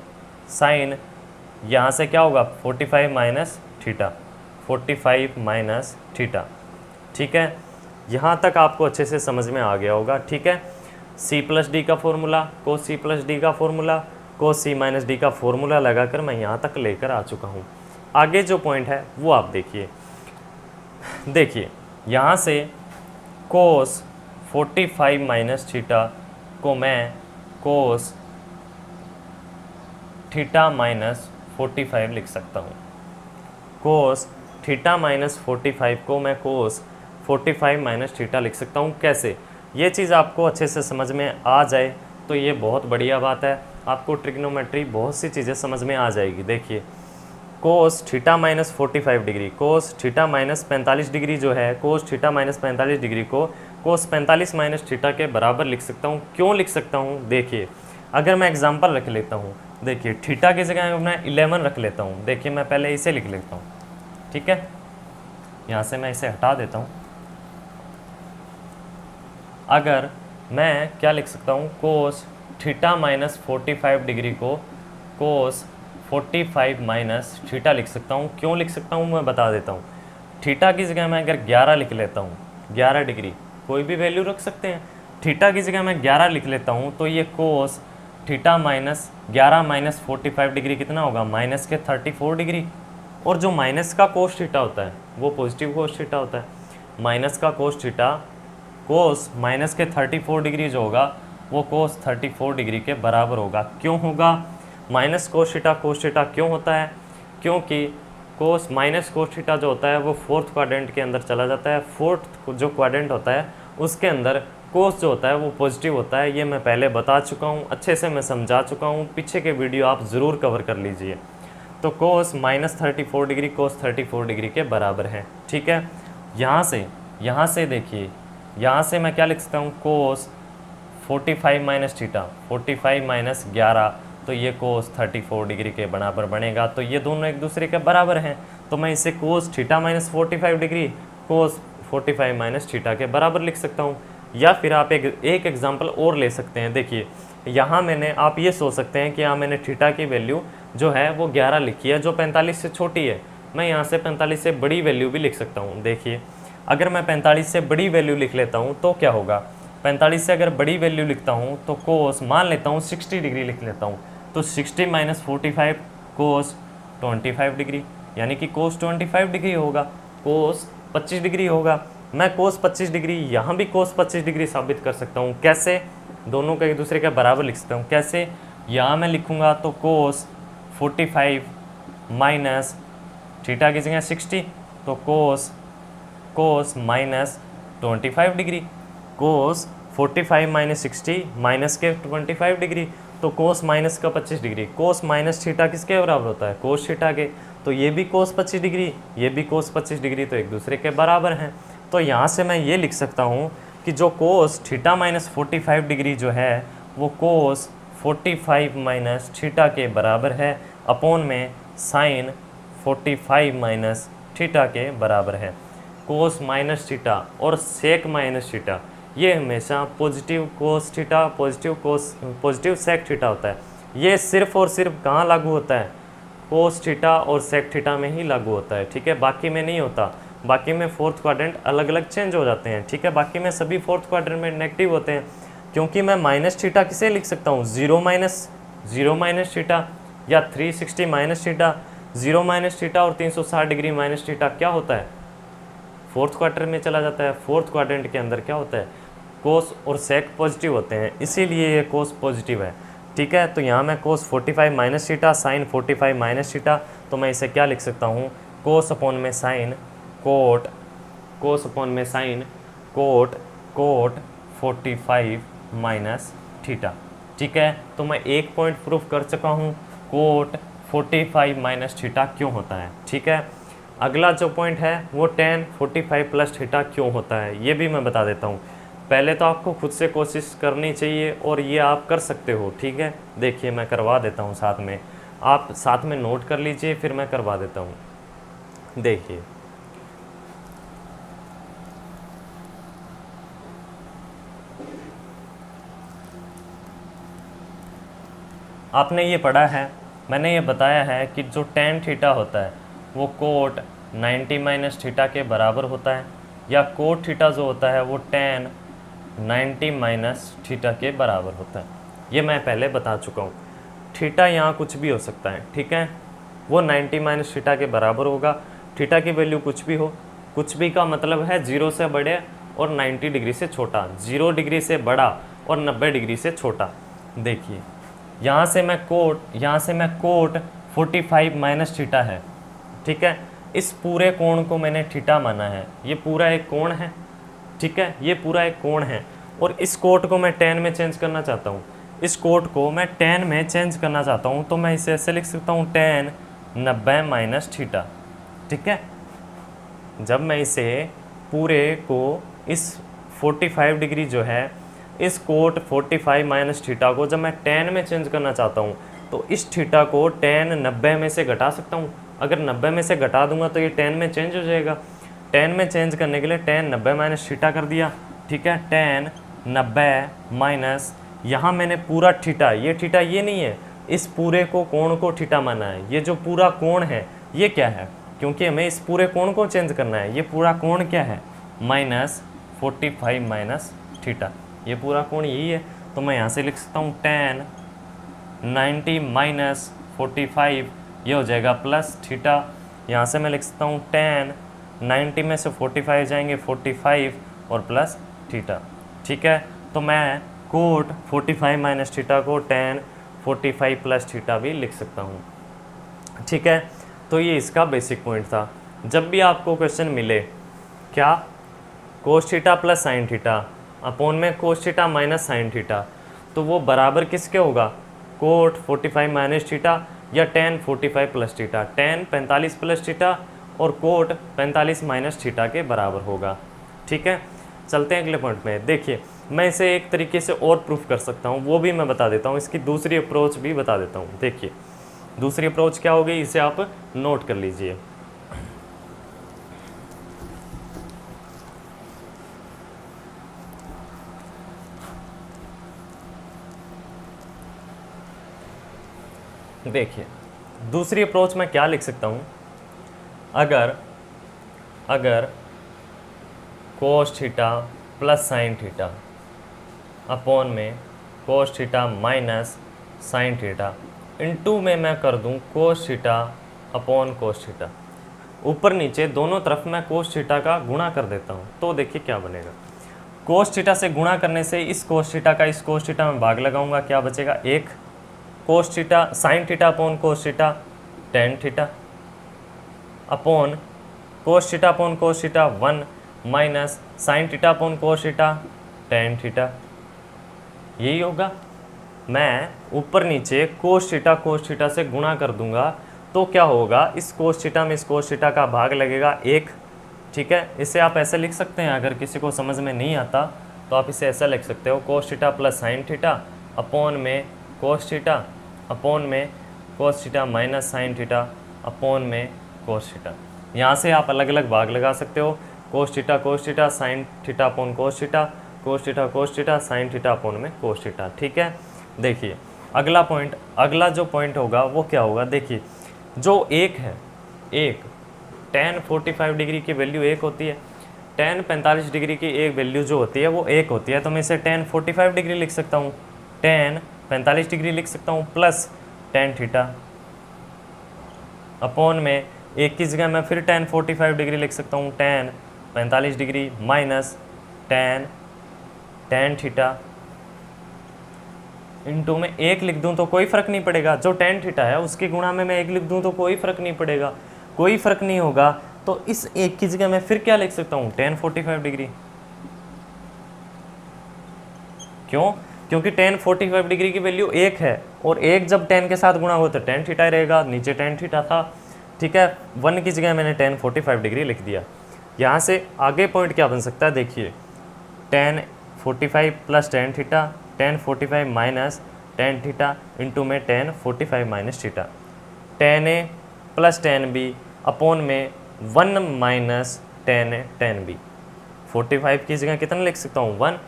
यहाँ से क्या होगा, 45 माइनस थीटा, 45 माइनस थीटा, ठीक है। यहाँ तक आपको अच्छे से समझ में आ गया होगा, ठीक है। c प्लस डी का फॉर्मूला, कोस c प्लस डी का फॉर्मूला, कोस c माइनस डी का फॉर्मूला लगाकर मैं यहाँ तक लेकर आ चुका हूँ। आगे जो पॉइंट है वो आप देखिए यहाँ से कोस 45 माइनस थीटा को मैं कोस थीटा माइनस 45 लिख सकता हूँ। कोस थीटा माइनस 45 को मैं कोस 45 माइनस थीटा लिख सकता हूँ। कैसे, ये चीज़ आपको अच्छे से समझ में आ जाए तो ये बहुत बढ़िया बात है, आपको ट्रिग्नोमेट्री बहुत सी चीज़ें समझ में आ जाएगी। देखिए कोस थीटा माइनस 45 डिग्री, कोस थीटा माइनस 45 डिग्री जो है, कोस थीटा माइनस 45 डिग्री को कोस 45 माइनस थीटा के बराबर लिख सकता हूँ। क्यों लिख सकता हूँ, देखिए अगर मैं एग्जांपल रख लेता हूँ, देखिए थीटा की जगह मैं 11 रख लेता हूँ। देखिए मैं पहले इसे लिख लेता हूँ, ठीक है, यहाँ से मैं इसे हटा देता हूँ। अगर मैं क्या लिख सकता हूँ, कोस थीटा माइनस 45 डिग्री को कोस 45 माइनस थीटा लिख सकता हूँ। क्यों लिख सकता हूँ मैं बता देता हूँ। थीटा की जगह मैं अगर 11 लिख लेता हूँ, 11 डिग्री, कोई भी वैल्यू रख सकते हैं, थीटा की जगह मैं 11 लिख लेता हूँ, तो ये कोस थीटा माइनस 11 माइनस 45 डिग्री कितना होगा, माइनस के 34 डिग्री। और जो माइनस का कोस थीटा होता है वो पॉजिटिव कोस थीटा होता है। माइनस का कोस थीटा कोस माइनस के 34 डिग्री जो होगा वो कोस 34 डिग्री के बराबर होगा। क्यों होगा? माइनस कोस थीटा क्यों होता है? क्योंकि कोस माइनस कोस थीटा जो होता है वो फोर्थ क्वाड्रेंट के अंदर चला जाता है। फोर्थ जो क्वाड्रेंट होता है उसके अंदर कोस जो होता है वो पॉजिटिव होता है। ये मैं पहले बता चुका हूँ, अच्छे से मैं समझा चुका हूँ, पीछे के वीडियो आप ज़रूर कवर कर लीजिए। तो कोस माइनस 34 डिग्री कोस 34 डिग्री के बराबर है। ठीक है, यहाँ से देखिए, यहाँ से मैं क्या लिख सकता हूँ? कोस 45 माइनस थीटा, 45 माइनस 11, तो ये कोस 34 डिग्री के बराबर बनेगा। तो ये दोनों एक दूसरे के बराबर हैं, तो मैं इसे कोस थीटा माइनस 45 डिग्री कोस 45 माइनस थीटा के बराबर लिख सकता हूँ। या फिर आप एक एग्जांपल और ले सकते हैं। देखिए यहाँ मैंने, आप ये सोच सकते हैं कि यहाँ मैंने थीटा की वैल्यू जो है वो 11 लिखी है, जो 45 से छोटी है। मैं यहाँ से 45 से बड़ी वैल्यू भी लिख सकता हूँ। देखिए अगर मैं 45 से बड़ी वैल्यू लिख लेता हूँ तो क्या होगा? 45 से अगर बड़ी वैल्यू लिखता हूँ तो कोस मान लेता हूँ 60 डिग्री लिख लेता हूँ, तो 60 माइनस 45 कोस 25 डिग्री, यानी कि कोस 25 डिग्री होगा, कोस 25 डिग्री होगा। मैं कोस 25 डिग्री यहाँ भी कोस 25 डिग्री साबित कर सकता हूँ। कैसे? दोनों को एक दूसरे के बराबर लिख सकता हूँ। कैसे? यहाँ मैं लिखूँगा तो कोस 45 माइनस थीटा की जगह 60, तो कोस माइनस 25 डिग्री, कोस 45 माइनस 60 माइनस के 25 डिग्री, तो कोस माइनस का 25 डिग्री। कोस माइनस थीटा किसके बराबर होता है? कोस थीटा के। तो ये भी कोस 25 डिग्री, ये भी कोस 25 डिग्री, तो एक दूसरे के बराबर हैं। तो यहाँ से मैं ये लिख सकता हूँ कि जो कोस थीटा माइनस 45 डिग्री जो है वो कोस 45 माइनस थीटा के बराबर है, अपॉन में साइन 45 माइनस थीटा के बराबर है। कोस माइनस थीटा और सेक माइनस थीटा ये हमेशा positive cos theta positive sec theta होता है। ये सिर्फ और सिर्फ कहाँ लागू होता है? कोस थीटा और सेक थीटा में ही लागू होता है। ठीक है, बाकी में नहीं होता। बाकी में फोर्थ क्वाड्रेंट अलग अलग चेंज हो जाते हैं। ठीक है, बाकी में सभी फोर्थ क्वाड्रेंट में नेगेटिव होते हैं, क्योंकि मैं माइनस थीटा किसे लिख सकता हूँ? 0 माइनस थीटा या 360 माइनस थीटा। 0 माइनस थीटा और 360 डिग्री माइनस थीटा क्या होता है? फोर्थ क्वाड्रेंट में चला जाता है। फोर्थ क्वाड्रेंट के अंदर क्या होता है? कोस और सेक पॉजिटिव होते हैं, इसीलिए ये कोस पॉजिटिव है। ठीक है, तो यहाँ मैं कोस 45 minus theta sine 45 minus theta, तो मैं इसे क्या लिख सकता हूँ? कोस अपॉन में साइन कोट, कोस अपॉन में साइन कोट 45 माइनस थीटा। ठीक है, तो मैं एक पॉइंट प्रूफ कर चुका हूँ, कोट 45 माइनस थीटा क्यों होता है। ठीक है, अगला जो पॉइंट है वो tan 45 प्लस थीटा क्यों होता है, ये भी मैं बता देता हूँ। पहले तो आपको खुद से कोशिश करनी चाहिए और ये आप कर सकते हो। ठीक है, देखिए मैं करवा देता हूँ साथ में, आप साथ में नोट कर लीजिए, फिर मैं करवा देता हूँ। देखिए आपने ये पढ़ा है, मैंने ये बताया है कि जो tan थीटा होता है वो कोट 90 माइनस थीटा के बराबर होता है, या कोट थीटा जो होता है वो tan 90 माइनस थीटा के बराबर होता है। ये मैं पहले बता चुका हूँ। थीटा यहाँ कुछ भी हो सकता है। ठीक है, वो 90 माइनस थीटा के बराबर होगा। थीटा की वैल्यू कुछ भी हो, कुछ भी का मतलब है 0 से बड़े और 90 डिग्री से छोटा, 0 डिग्री से बड़ा और 90 डिग्री से छोटा। देखिए यहाँ से मैं कोट 45 माइनस थीटा है। ठीक है, इस पूरे कोण को मैंने थीटा माना है, ये पूरा एक कोण है। ठीक है, ये पूरा एक कोण है, और इस कोट को मैं tan में चेंज करना चाहता हूँ, इस कोट को मैं tan में चेंज करना चाहता हूँ, तो मैं इसे ऐसे लिख सकता हूँ tan 90 माइनस थीटा। ठीक है, जब मैं इसे पूरे को इस 45 डिग्री जो है, इस कोट 45 माइनस थीटा को जब मैं tan में चेंज करना चाहता हूँ, तो इस थीटा को tan 90 में से घटा सकता हूँ। अगर 90 में से घटा दूंगा तो ये tan में चेंज हो जाएगा। tan में चेंज करने के लिए tan 90 माइनस थीटा कर दिया। ठीक है, tan 90 माइनस, यहाँ मैंने पूरा थीटा, ये थीटा ये नहीं है, इस पूरे को कोण को थीटा माना है। ये जो पूरा कोण है ये क्या है, क्योंकि हमें इस पूरे कोण को चेंज करना है। ये पूरा कोण क्या है? माइनस 45 माइनस थीटा, ये पूरा कोण यही है। तो मैं यहाँ से लिख सकता हूँ tan 90 माइनस 45, ये हो जाएगा प्लस थीटा। यहाँ से मैं लिख सकता हूँ tan 90 में से 45 जाएंगे 45 और प्लस थीटा। ठीक है, तो मैं कोट 45 माइनस थीटा को tan 45 प्लस थीटा भी लिख सकता हूँ। ठीक है, तो ये इसका बेसिक पॉइंट था। जब भी आपको क्वेश्चन मिले क्या cos theta plus sine theta upon में cos theta minus sine theta, तो वो बराबर किसके होगा, कोट 45 माइनस थीटा या tan 45 plus theta. tan 45 plus theta और कोट 45 माइनस थीटा के बराबर होगा। ठीक है, चलते हैं अगले पॉइंट में। देखिए, मैं इसे एक तरीके से और प्रूफ कर सकता हूँ, वो भी मैं बता देता हूँ, इसकी दूसरी अप्रोच भी बता देता हूँ। देखिए दूसरी अप्रोच क्या होगी, इसे आप नोट कर लीजिए। देखिए दूसरी अप्रोच में क्या लिख सकता हूँ, अगर cos theta plus sine theta upon में cos theta minus sine theta into में मैं कर दूं cos theta upon cos theta, ऊपर नीचे दोनों तरफ मैं कोस थीटा का गुणा कर देता हूं, तो देखिए क्या बनेगा। कोस थीटा से गुणा करने से इस कोस थीटा का इस कोस थीटा में भाग लगाऊंगा, क्या बचेगा, एक cos theta sine theta upon cos theta tan theta upon cos theta 1 minus sine theta upon cos theta tan theta. यही होगा। मैं ऊपर नीचे कोस थीटा से गुणा कर दूंगा, तो क्या होगा, इस कोस थीटा में इस कोस थीटा का भाग लगेगा एक। ठीक है, इसे आप ऐसे लिख सकते हैं, अगर किसी को समझ में नहीं आता तो आप इसे ऐसा लिख सकते हो, कोस theta plus sine theta upon में कोस थीटा अपॉन में cos theta minus sine theta upon में कोस थीटा। यहाँ से आप अलग अलग भाग लगा सकते हो, cos theta sine theta upon cos theta, cos theta sine theta upon में कोस थीटा। ठीक है, देखिए अगला जो पॉइंट होगा वो क्या होगा। देखिए जो एक है, एक tan 45 डिग्री की वैल्यू एक होती है, tan 45 डिग्री की एक वैल्यू जो होती है वो एक होती है, तो मैं इसे tan 45 डिग्री लिख सकता हूँ, tan 45 डिग्री लिख सकता हूँ प्लस tan थीटा अपॉन में एक की जगह मैं फिर tan 45 डिग्री लिख सकता हूँ, tan 45 degree minus tan theta into में एक लिख दूं तो कोई फ़र्क नहीं पड़ेगा, जो tan थीटा है उसकी गुणा में मैं एक लिख दूं तो कोई फ़र्क नहीं पड़ेगा, कोई फ़र्क नहीं होगा। तो इस एक की जगह मैं फिर क्या लिख सकता हूँ, tan 45 डिग्री। क्यों, क्योंकि tan 45 डिग्री की वैल्यू एक है और एक जब tan के साथ गुणा हो तो tan थीटा ही रहेगा, नीचे tan थीटा था। ठीक है, 1 की जगह मैंने tan 45 डिग्री लिख दिया। यहाँ से आगे पॉइंट क्या बन सकता है, देखिए tan 45 plus tan theta, tan 45 minus tan theta into में tan 45 minus theta, tan a plus tan b upon में 1 minus tan a tan b। 45 की जगह कितना लिख सकता हूँ, 1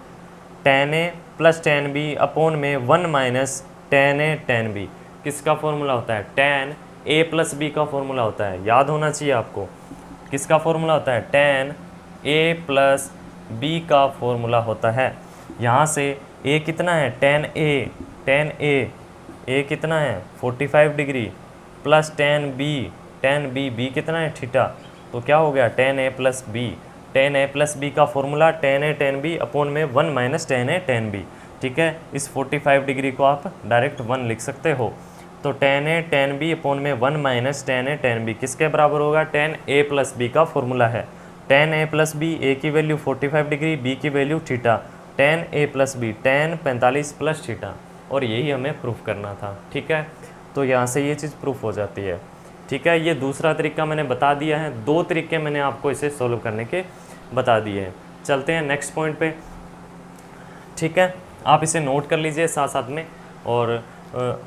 tan a plus tan b upon में 1 minus tan a tan b। किसका फॉर्मूला होता है, tan a प्लस b का फॉर्मूला होता है, याद होना चाहिए आपको। किसका फॉर्मूला होता है, tan a प्लस b का फॉर्मूला होता है। यहाँ से a कितना है, tan a कितना है 45 डिग्री प्लस tan b कितना है थीटा, तो क्या हो गया tan a प्लस b का formula tan a tan b upon में 1 minus tan a tan b। ठीक है, इस 45 डिग्री को आप डायरेक्ट 1 लिख सकते हो, तो tan a tan b upon में 1 minus tan a tan b किसके बराबर होगा, tan a प्लस b का फॉर्मूला है। tan a plus b, a की वैल्यू 45 डिग्री, b की value theta, tan a plus b tan 45 plus theta, और यही हमें प्रूफ करना था। ठीक है, तो यहाँ से ये चीज़ प्रूफ हो जाती है। ठीक है, ये दूसरा तरीका मैंने बता दिया है, 2 तरीके मैंने आपको इसे सोल्व करने के बता दिए हैं। चलते हैं नेक्स्ट पॉइंट पे। ठीक है, आप इसे नोट कर लीजिए साथ साथ में, और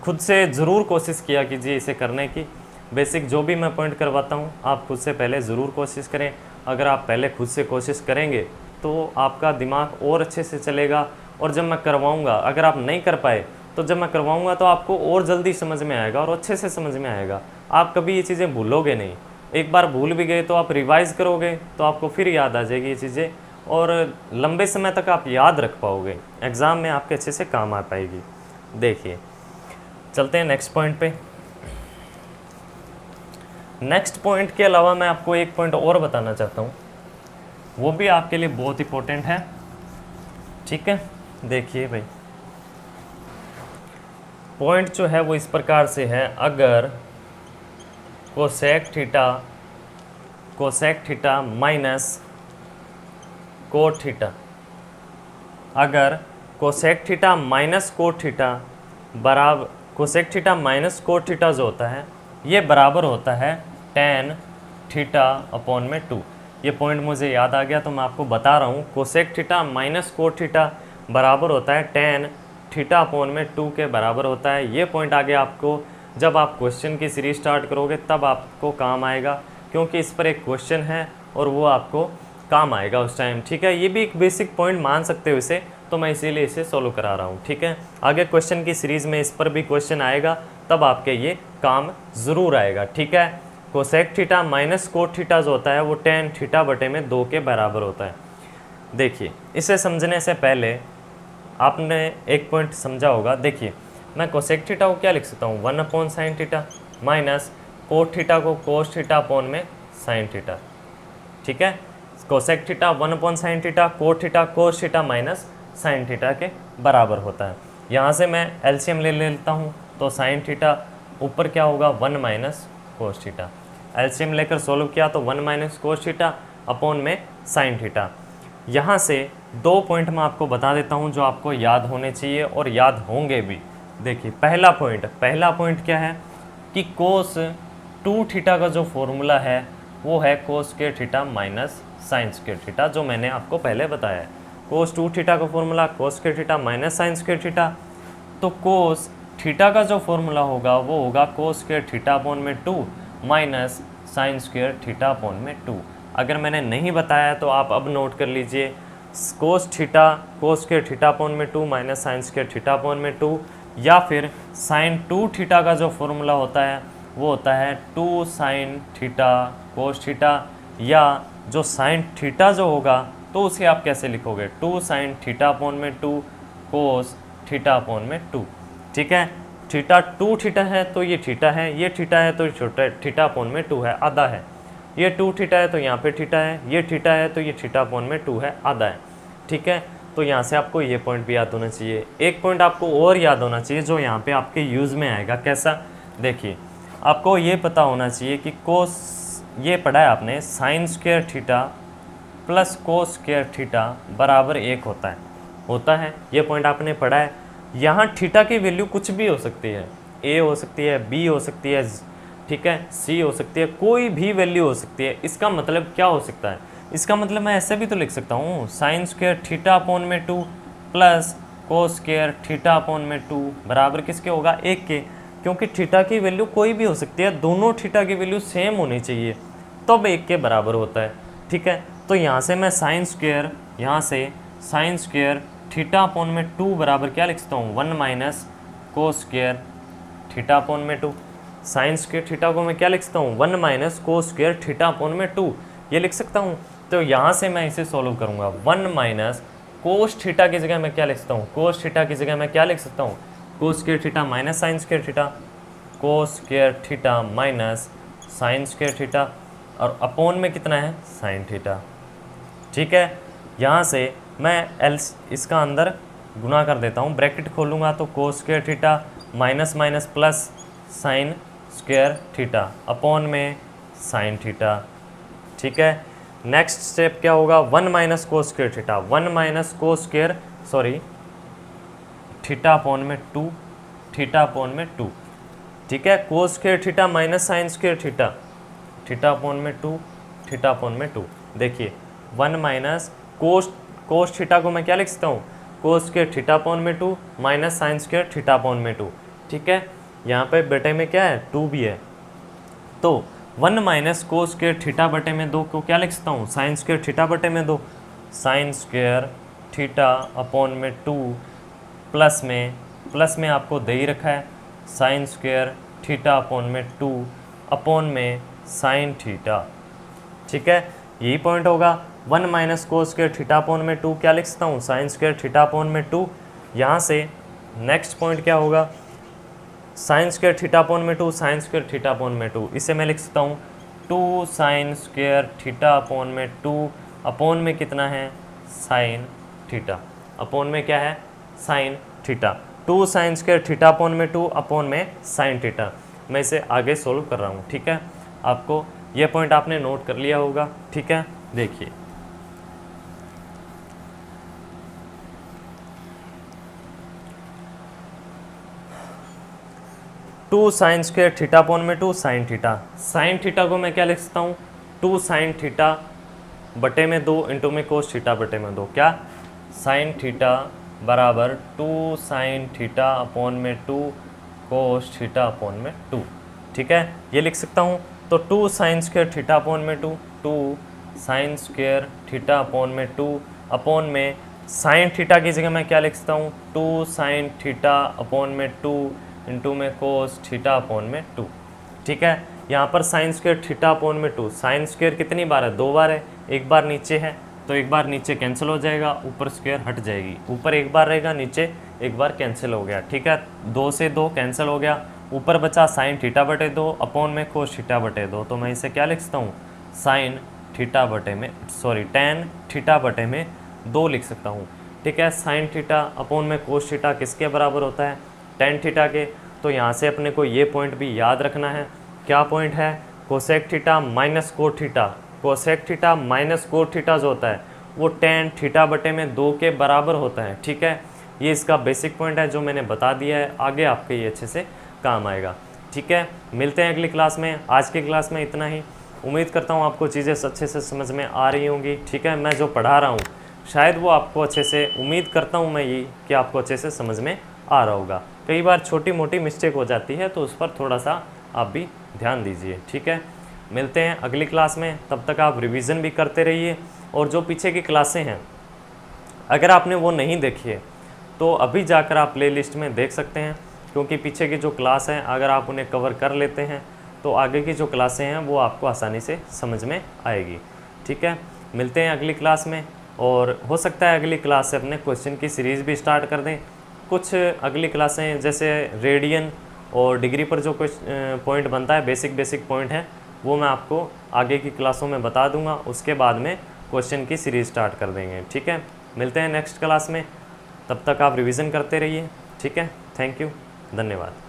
खुद से ज़रूर कोशिश किया कीजिए इसे करने की। बेसिक जो भी मैं पॉइंट करवाता हूँ आप खुद से पहले ज़रूर कोशिश करें। अगर आप पहले खुद से कोशिश करेंगे तो आपका दिमाग और अच्छे से चलेगा, और जब मैं करवाऊँगा, अगर आप नहीं कर पाए तो जब मैं करवाऊँगा तो आपको और जल्दी समझ में आएगा और अच्छे से समझ में आएगा। आप कभी ये चीज़ें भूलोगे नहीं। एक बार भूल भी गए तो आप रिवाइज़ करोगे तो आपको फिर याद आ जाएगी ये चीज़ें, और लंबे समय तक आप याद रख पाओगे, एग्ज़ाम में आपके अच्छे से काम आ पाएगी। देखिए चलते हैं नेक्स्ट पॉइंट पे। नेक्स्ट पॉइंट के अलावा मैं आपको एक पॉइंट और बताना चाहता हूँ, वो भी आपके लिए बहुत इंपॉर्टेंट है। ठीक है, देखिए भाई पॉइंट जो है वो इस प्रकार से है, अगर cosec theta minus cot theta, अगर cosec theta minus cot theta बराबर, cosec theta minus cot theta जो होता है ये बराबर होता है टेन थीटा अपॉन में 2। ये पॉइंट मुझे याद आ गया तो मैं आपको बता रहा हूँ, cosec theta minus cot theta बराबर होता है टेन थीटा अपॉन में 2 के बराबर होता है। ये पॉइंट आगे आपको जब आप क्वेश्चन की सीरीज स्टार्ट करोगे तब आपको काम आएगा, क्योंकि इस पर एक क्वेश्चन है और वो आपको काम आएगा उस टाइम। ठीक है, ये भी एक बेसिक पॉइंट मान सकते हो इसे, तो मैं इसीलिए इसे सोल्व करा रहा हूँ। ठीक है, आगे क्वेश्चन की सीरीज़ में इस पर भी क्वेश्चन आएगा, तब आपके ये काम ज़रूर आएगा। ठीक है, cosec theta minus cot theta जो होता है वो टेन थीटा बटे में 2 के बराबर होता है। देखिए, इसे समझने से पहले आपने एक पॉइंट समझा होगा। देखिए, मैं कोसेक थीटा को क्या लिख सकता हूँ, 1 upon sine theta minus cot theta को कोस थीटा अपॉन में साइन थीटा। ठीक है, cosec theta 1 upon sine theta, cot theta cos theta minus sine theta के बराबर होता है। यहाँ से मैं एलसीएम ले लेता हूँ, तो साइन थीटा ऊपर क्या होगा 1 माइनस कोस थीटा, एलसीएम लेकर सोल्व किया तो 1 माइनस कोस थीटा अपॉन में साइन थीटा। यहाँ से 2 पॉइंट मैं आपको बता देता हूँ जो आपको याद होने चाहिए और याद होंगे भी। देखिए, पहला पॉइंट क्या है कि कोस 2 थीटा का जो फॉर्मूला है वो है cos square theta minus sign square theta, जो मैंने आपको पहले बताया है। कोस 2 थीटा का formula cos square theta minus sign square theta, तो कोस थीटा का जो फॉर्मूला होगा वो होगा कोस स्क्वायर थीटा अपॉन में 2 minus sign square theta upon में 2। अगर मैंने नहीं बताया तो आप अब नोट कर लीजिए, कोस स्क्वायर थीटा अपॉन में 2 minus sign square theta upon में 2, या फिर साइन 2 थीटा का जो फॉर्मूला होता है वो होता है 2 साइन थीटा कोस थीटा, या जो साइन थीटा जो होगा तो उसे आप कैसे लिखोगे, 2 साइन थीटा अपॉन में 2 कोस थीटा अपॉन में 2। ठीक है, थीटा 2 थीटा है तो ये थीटा है, ये थीटा है तो छोटा थीटा अपॉन में 2 है, आधा है। ये 2 थीटा है तो यहाँ पे थीटा है, ये थीटा है तो ये थीटा अपॉन में 2 है, आधा है। ठीक है, तो यहाँ से आपको ये पॉइंट भी याद होना चाहिए। एक पॉइंट आपको और याद होना चाहिए जो यहाँ पे आपके यूज़ में आएगा। कैसा, देखिए, आपको ये पता होना चाहिए कि कोस, ये पढ़ा है आपने, sign square theta plus cos square theta बराबर 1 होता है। ये पॉइंट आपने पढ़ा है। यहाँ थीटा की वैल्यू कुछ भी हो सकती है, ए हो सकती है, बी हो सकती है, ठीक है, सी हो सकती है, कोई भी वैल्यू हो सकती है। इसका मतलब क्या हो सकता है, इसका मतलब मैं ऐसे भी तो लिख सकता हूँ, साइन स्क्वायर थीटा अपॉन में 2 plus cos square theta upon में 2 बराबर किसके होगा, 1 के, क्योंकि थीटा की वैल्यू कोई भी हो सकती है, दोनों थीटा की वैल्यू सेम होनी चाहिए तब 1 के बराबर होता है। ठीक है, तो यहाँ से मैं साइन स्क्वायर थीटा अपॉन में 2 बराबर क्या लिख सकता हूँ, 1 minus cos square theta upon में 2। साइन स्क्वायर थीटा को मैं क्या लिख सकता हूँ, 1 minus cos square theta upon में 2, ये लिख सकता हूँ। तो यहाँ से मैं इसे सॉल्व करूँगा, 1 माइनस कोस थीटा की जगह मैं क्या लिख सकता हूँ, कोस थीटा की जगह मैं क्या लिख सकता हूँ, cos square theta minus sign square theta, cos square theta minus sign square theta, और अपॉन में कितना है, साइन थीटा। ठीक है, यहाँ से मैं इसका अंदर गुना कर देता हूँ, ब्रैकेट खोलूँगा तो cos square theta minus minus plus sign square theta upon में साइन थीटा। ठीक है, नेक्स्ट स्टेप क्या होगा, 1 minus cos square theta, 1 minus cos square theta upon में 2, थीटा अपॉन में 2। ठीक है, cos square theta minus sign square theta, theta upon में 2, थीटा अपॉन में 2। देखिए, 1 माइनस कोस थीटा को मैं क्या लिख सकता हूँ, कोस स्क्वायर थीटा अपॉन में 2 minus sign square theta upon में 2। ठीक है, यहाँ पे बटे में क्या है, 2 भी है, तो 1 माइनस कोस स्क्वायर थीटा बटे में 2 को क्या लिख सकता हूँ, साइन स्क्वायर थीटा बटे में 2, साइन स्क्वायर थीटा अपॉन में 2 प्लस में आपको दे ही रखा है साइन स्क्वायर थीटा अपॉन में 2 अपॉन में साइन थीटा। ठीक है, यही पॉइंट होगा। 1 minus cos square theta upon में 2 क्या लिख सकता हूँ, साइन स्क्वायर थीटा अपॉन में 2। यहाँ से नेक्स्ट पॉइंट क्या होगा, साइन स्क्वायर थीटा अपॉन में 2, साइन स्क्वायर थीटा अपॉन में 2, इसे मैं लिख सकता हूँ 2 साइन स्क्वायर थीटा अपॉन में 2 अपॉन में कितना है, साइन थीटा। अपॉन में क्या है, sine theta. 2 sign square theta upon में 2 अपॉन में साइन थीटा। मैं इसे आगे सोल्व कर रहा हूँ, ठीक है। आपको ये पॉइंट आपने नोट कर लिया होगा, ठीक है। देखिए, two sine square theta upon में 2 साइन थीटा। साइन थीटा को मैं क्या लिख सकता हूँ, 2 साइन थीटा बटे में 2 इंटू में कोस थीटा बटे में 2। क्या, साइन थीटा बराबर 2 साइन थीटा अपॉन में 2 कोस थीटा अपॉन में 2, ठीक है। ये लिख सकता हूँ। तो 2 साइन स्क्वायर थीटा अपॉन में 2 साइन स्क्वायर थीटा अपॉन में 2 अपॉन में साइन थीटा की जगह मैं क्या लिख सकता हूँ, 2 साइन थीटा अपॉन में 2 इंटू में कोस थीटा अपॉन में 2, ठीक है। यहाँ पर साइन स्क्वायर थीटा अपॉन में 2, साइन स्क्वायर कितनी बार है, 2 बार है। एक बार नीचे है तो एक बार नीचे कैंसिल हो जाएगा, ऊपर स्क्वायर हट जाएगी, ऊपर एक बार रहेगा, नीचे एक बार कैंसिल हो गया, ठीक है। 2 से 2 कैंसिल हो गया, ऊपर बचा साइन थीटा बटे 2 अपॉन में कोस थीटा बटे 2। तो मैं इसे क्या लिख सकता हूँ, साइन थीटा बटे में टेन थीटा बटे में 2 लिख सकता हूँ, ठीक है। साइन थीटा अपॉन में कोस थीटा किसके बराबर होता है, टेन थीटा के। तो यहाँ से अपने को ये पॉइंट भी याद रखना है। क्या पॉइंट है, cosec theta minus cot theta. Cosec theta minus cot theta जो होता है वो टेन थीटा बटे में 2 के बराबर होता है, ठीक है। ये इसका बेसिक पॉइंट है जो मैंने बता दिया है, आगे आपके ये अच्छे से काम आएगा, ठीक है। मिलते हैं अगली क्लास में। आज की क्लास में इतना ही। उम्मीद करता हूँ आपको चीज़ें अच्छे से समझ में आ रही होंगी, ठीक है। मैं जो पढ़ा रहा हूँ शायद वो आपको अच्छे से, उम्मीद करता हूँ मैं ये कि आपको अच्छे से समझ में आ रहा होगा। कई बार छोटी मोटी मिस्टेक हो जाती है तो उस पर थोड़ा सा आप भी ध्यान दीजिए, ठीक है। मिलते हैं अगली क्लास में, तब तक आप रिवीजन भी करते रहिए। और जो पीछे की क्लासें हैं अगर आपने वो नहीं देखी है तो अभी जाकर आप प्लेलिस्ट में देख सकते हैं, क्योंकि पीछे की जो क्लास हैं अगर आप उन्हें कवर कर लेते हैं तो आगे की जो क्लासें हैं वो आपको आसानी से समझ में आएगी, ठीक है। मिलते हैं अगली क्लास में, और हो सकता है अगली क्लास से अपने क्वेश्चन की सीरीज़ भी स्टार्ट कर दें। कुछ अगली क्लासें जैसे रेडियन और डिग्री पर जो पॉइंट बनता है, बेसिक पॉइंट है, वो मैं आपको आगे की क्लासों में बता दूंगा। उसके बाद में क्वेश्चन की सीरीज़ स्टार्ट कर देंगे, ठीक है। मिलते हैं नेक्स्ट क्लास में, तब तक आप रिवीजन करते रहिए, ठीक है। थैंक यू, धन्यवाद।